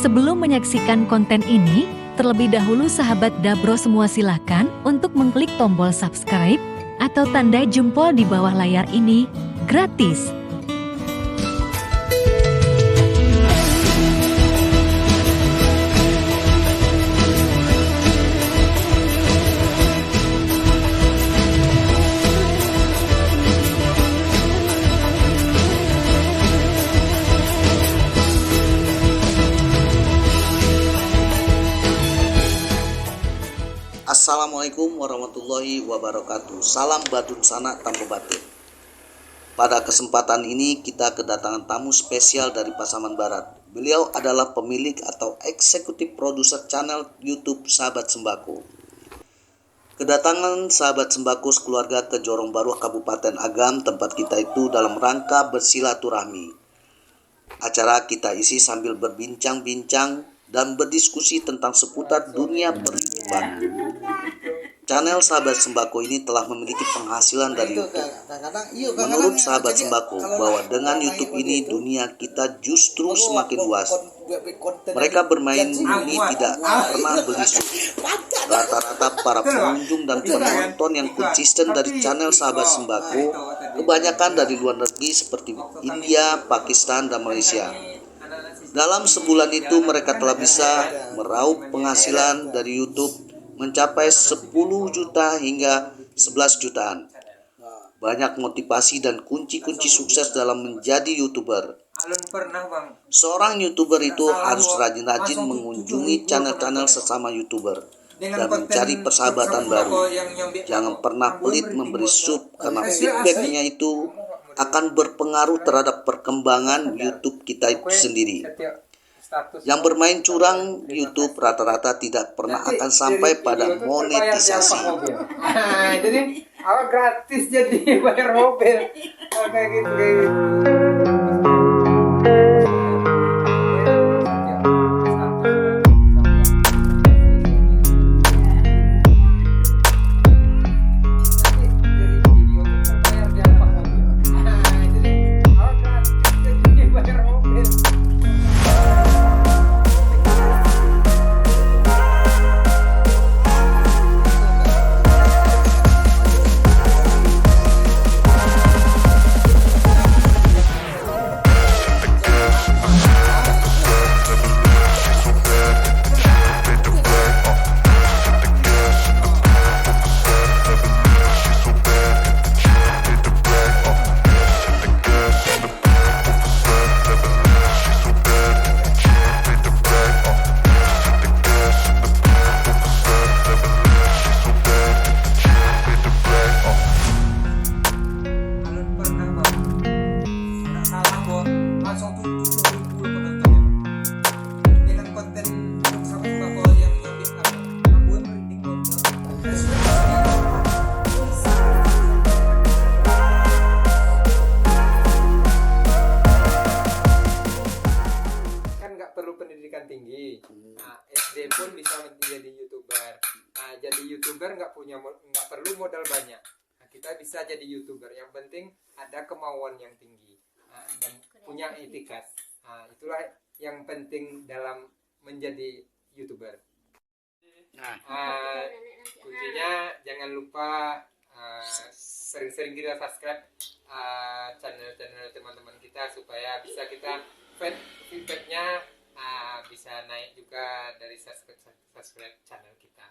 Sebelum menyaksikan konten ini, terlebih dahulu sahabat Dabro semua silakan untuk mengklik tombol subscribe atau tanda jempol di bawah layar ini, gratis. Assalamualaikum warahmatullahi wabarakatuh. Salam badun sana tanpa batin. Pada kesempatan ini kita kedatangan tamu spesial dari Pasaman Barat. Beliau adalah pemilik atau eksekutif produser channel YouTube Sahabat Sembako. Kedatangan Sahabat Sembako sekeluarga ke Jorong Baru, Kabupaten Agam, tempat kita itu dalam rangka bersilaturahmi. Acara kita isi sambil berbincang-bincang dan berdiskusi tentang seputar dunia per-YouTuber. Channel Sahabat Sembako ini telah memiliki penghasilan dari YouTube. Menurut Sahabat Sembako, bahwa dengan YouTube ini dunia kita justru semakin luas. Mereka bermain ini tidak pernah beli sub. Rata-rata para pengunjung dan penonton yang konsisten dari channel Sahabat Sembako kebanyakan dari luar negeri seperti India, Pakistan, dan Malaysia. Dalam sebulan itu mereka telah bisa meraup penghasilan dari YouTube mencapai 10 juta hingga 11 jutaan. Banyak motivasi dan kunci-kunci sukses dalam menjadi YouTuber. Seorang YouTuber itu harus rajin-rajin mengunjungi channel-channel sesama YouTuber dan mencari persahabatan baru. Jangan pernah pelit memberi sub karena feedbacknya itu akan berpengaruh terhadap perkembangan YouTube kita itu sendiri. Yang bermain curang YouTube rata-rata tidak pernah akan sampai pada monetisasi. Jadi awal gratis jadi bayar mobil. Kayak gitu. Tinggi. Nah, SD pun bisa menjadi YouTuber. Nah, jadi YouTuber nggak perlu modal banyak. Nah, kita bisa jadi YouTuber. Yang penting ada kemauan yang tinggi, dan punya etikat. Nah, itulah yang penting dalam menjadi YouTuber. Kuncinya jangan lupa sering-sering kita subscribe channel-channel teman-teman kita supaya bisa kita feedbacknya bisa naik juga dari subscribe channel kita.